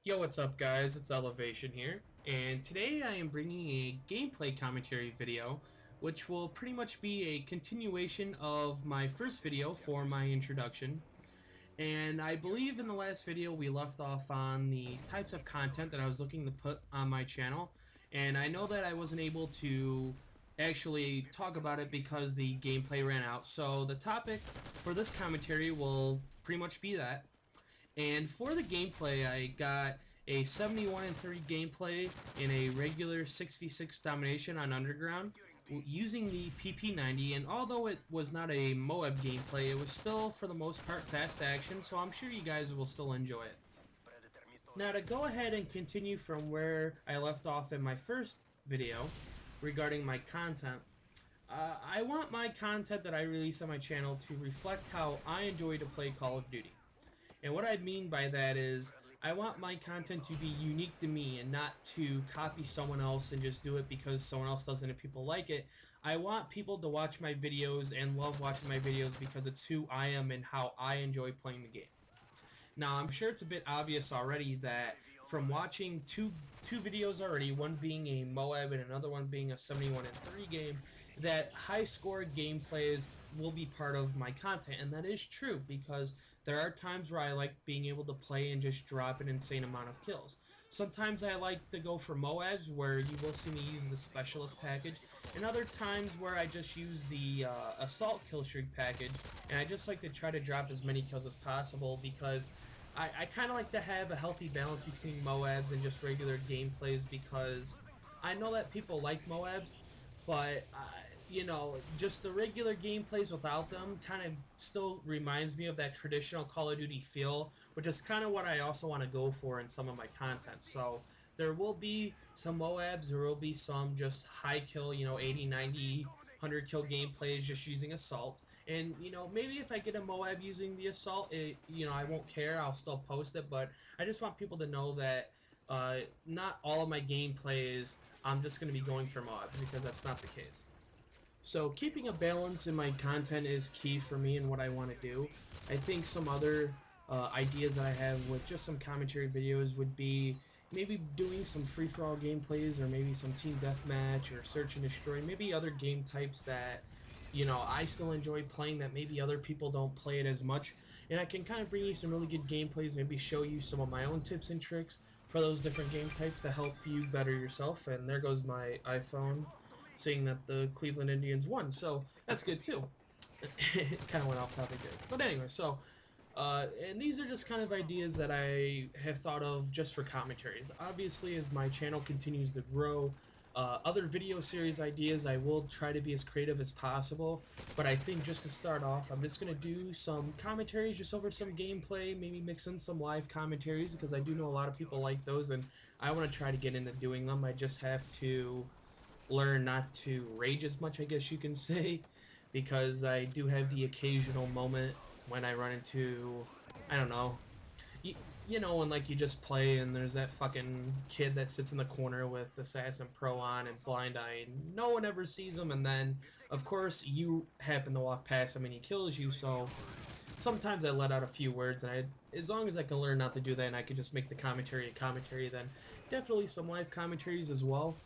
Yo, what's up guys, it's Elevation here, and today I am bringing a gameplay commentary video, which will pretty much be a continuation of my first video for my introduction. And I believe in the last video we left off on the types of content that I was looking to put on my channel, and I know that I wasn't able to actually talk about it because the gameplay ran out, so the topic for this commentary will pretty much be that. And for the gameplay, I got a 71-3 gameplay in a regular 6v6 domination on Underground using the PP90, and although it was not a Moab gameplay, it was still, for the most part, fast action, so I'm sure you guys will still enjoy it. Now, to go ahead and continue from where I left off in my first video regarding my content, I want my content that I release on my channel to reflect how I enjoy to play Call of Duty. And what I mean by that is, I want my content to be unique to me and not to copy someone else and just do it because someone else does it and people like it. I want people to watch my videos and love watching my videos because it's who I am and how I enjoy playing the game. Now, I'm sure it's a bit obvious already that from watching two videos already, one being a Moab and another one being a 71-3 game, that high-score gameplays will be part of my content, and that is true because there are times where I like being able to play and just drop an insane amount of kills. Sometimes I like to go for Moabs, where you will see me use the Specialist package, and other times where I just use the Assault Kill Streak package, and I just like to try to drop as many kills as possible because I kind of like to have a healthy balance between Moabs and just regular gameplays because I know that people like Moabs, but you know, just the regular gameplays without them kind of still reminds me of that traditional Call of Duty feel, which is kind of what I also want to go for in some of my content. So there will be some Moabs, there will be some just high kill, you know, 80, 90, 100 kill gameplays just using Assault. And, you know, maybe if I get a Moab using the Assault, you know, I won't care, I'll still post it, but I just want people to know that not all of my gameplays I'm just going to be going for Moabs, because that's not the case. So keeping a balance in my content is key for me and what I want to do. I think some other ideas that I have with just some commentary videos would be maybe doing some free-for-all gameplays, or maybe some team deathmatch or search and destroy, maybe other game types that, you know, I still enjoy playing that maybe other people don't play it as much, and I can kind of bring you some really good gameplays, maybe show you some of my own tips and tricks for those different game types to help you better yourself. And there goes my iPhone saying that the Cleveland Indians won, so that's good too. It kind of went off topic there, but anyway, so and these are just kind of ideas that I have thought of just for commentaries. Obviously, as my channel continues to grow, other video series ideas, I will try to be as creative as possible, but I think just to start off, I'm just going to do some commentaries just over some gameplay, maybe mix in some live commentaries, because I do know a lot of people like those, and I want to try to get into doing them. I just have to learn not to rage as much, I guess you can say, because I do have the occasional moment when I run into, I don't know, you know, when like you just play and there's that fucking kid that sits in the corner with Assassin Pro on and Blind Eye and no one ever sees him, and then of course you happen to walk past him and he kills you. So sometimes I let out a few words, and as long as I can learn not to do that and I can just make the commentary a commentary, then definitely some live commentaries as well.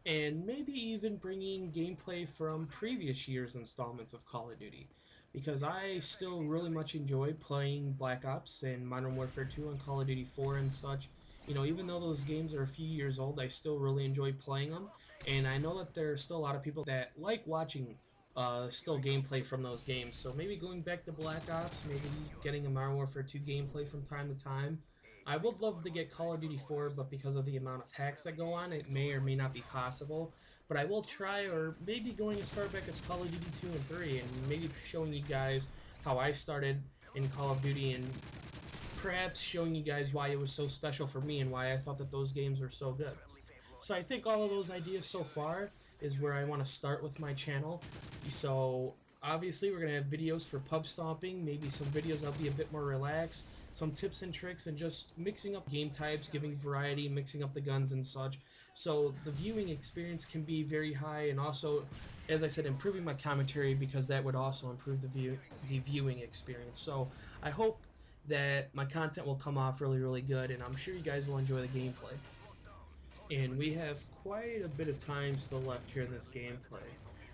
And maybe even bringing gameplay from previous years' installments of Call of Duty, because I still really much enjoy playing Black Ops and Modern Warfare 2 and Call of Duty 4 and such. You know, even though those games are a few years old, I still really enjoy playing them, and I know that there are still a lot of people that like watching still gameplay from those games. So maybe going back to Black Ops, maybe getting a Modern Warfare 2 gameplay from time to time. I would love to get Call of Duty 4, but because of the amount of hacks that go on, it may or may not be possible. But I will try, or maybe going as far back as Call of Duty 2 and 3, and maybe showing you guys how I started in Call of Duty, and perhaps showing you guys why it was so special for me and why I thought that those games were so good. So I think all of those ideas so far is where I want to start with my channel. So obviously we're going to have videos for pub stomping, maybe some videos I'll be a bit more relaxed, some tips and tricks, and just mixing up game types, giving variety, mixing up the guns and such. So the viewing experience can be very high, and also, as I said, improving my commentary, because that would also improve the viewing experience. So I hope that my content will come off really good, and I'm sure you guys will enjoy the gameplay. And we have quite a bit of time still left here in this gameplay.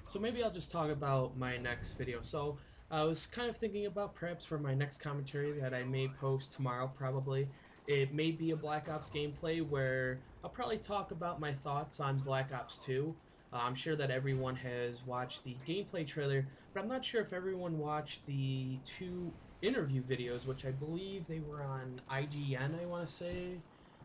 So maybe I'll just talk about my next video. So I was kind of thinking about perhaps for my next commentary that I may post tomorrow probably. It may be a Black Ops gameplay where I'll probably talk about my thoughts on Black Ops 2. I'm sure that everyone has watched the gameplay trailer, but I'm not sure if everyone watched the 2 interview videos, which I believe they were on IGN, I want to say,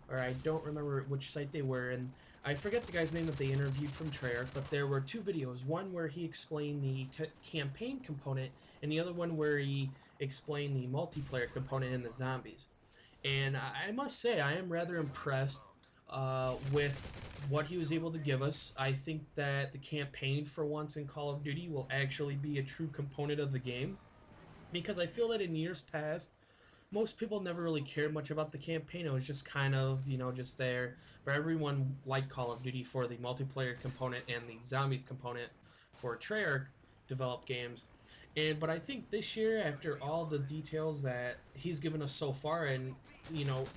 or I don't remember which site they were, and I forget the guy's name that they interviewed from Treyarch, but there were 2 videos, one where he explained the campaign component, and the other one where he explained the multiplayer component in the zombies. And I must say, I am rather impressed with what he was able to give us. I think that the campaign for once in Call of Duty will actually be a true component of the game, because I feel that in years past, most people never really cared much about the campaign. It was just kind of, just there. But everyone liked Call of Duty for the multiplayer component and the zombies component for Treyarch developed games. But I think this year, after all the details that he's given us so far, and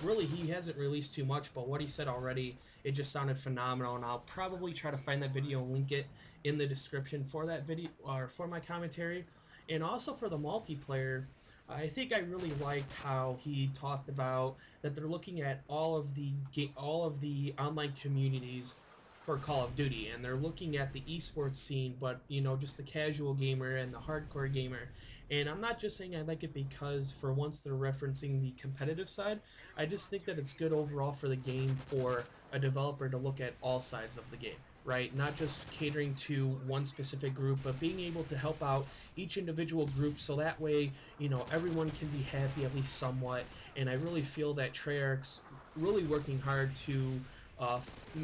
really he hasn't released too much, but what he said already, it just sounded phenomenal. And I'll probably try to find that video and link it in the description for that video, or for my commentary. And also for the multiplayer, I think I really liked how he talked about that they're looking at all of the online communities for Call of Duty, and they're looking at the esports scene, but just the casual gamer and the hardcore gamer. And I'm not just saying I like it because for once they're referencing the competitive side. I just think that it's good overall for the game for a developer to look at all sides of the game, right? Not just catering to one specific group, but being able to help out each individual group, so that way, everyone can be happy at least somewhat. And I really feel that Treyarch's really working hard to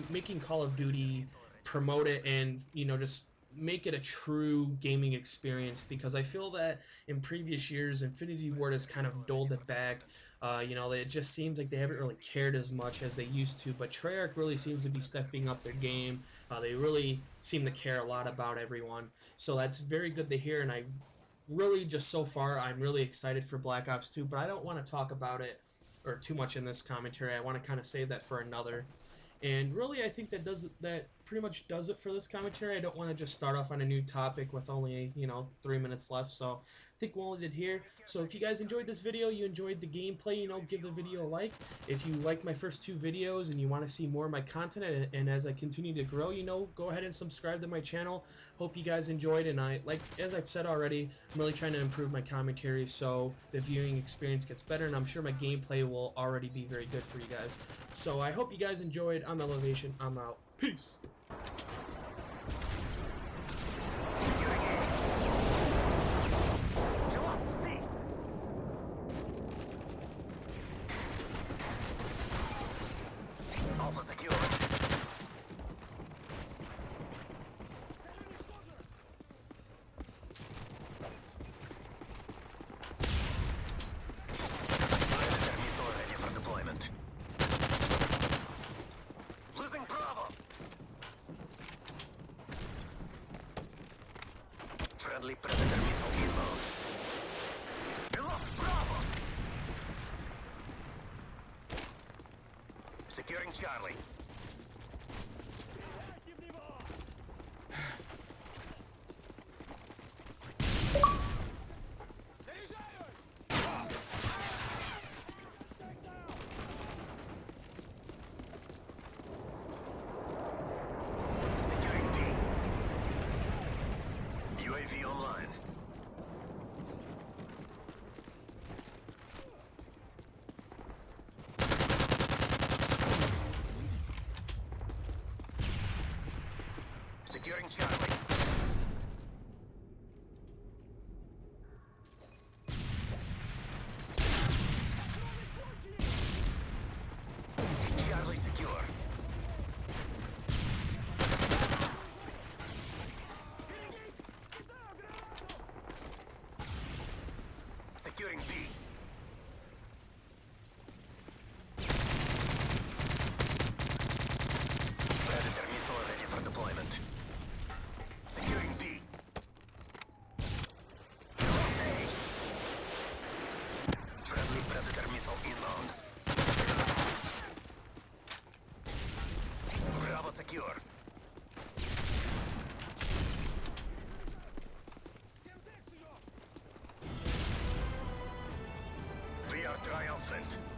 making Call of Duty promote it and, just make it a true gaming experience, because I feel that in previous years, Infinity Ward has kind of doled it back. It just seems like they haven't really cared as much as they used to, but Treyarch really seems to be stepping up their game. They really seem to care a lot about everyone, so that's very good to hear. And I really, just so far, I'm really excited for Black Ops 2, but I don't want to talk about it or too much in this commentary. I want to kind of save that for another. And really, I think that pretty much does it for this commentary. I don't want to just start off on a new topic with only 3 minutes left, so I think we'll end it here. So if you guys enjoyed this video, you enjoyed the gameplay, give the video a like. If you like my first 2 videos and you want to see more of my content, and as I continue to grow, go ahead and subscribe to my channel. Hope you guys enjoyed, and as I've said already, I'm really trying to improve my commentary so the viewing experience gets better, and I'm sure my gameplay will already be very good for you guys. So I hope you guys enjoyed. I'm Elevation. I'm out. Peace. Alpha secure. Missile ready for deployment. Losing Bravo. Friendly Predator missile inbound. We lost Bravo. Securing Charlie. Securing B. UAV online. Securing Charlie. Charlie secure. Securing B. Predator missile ready for deployment. Securing B. Friendly Predator triumphant.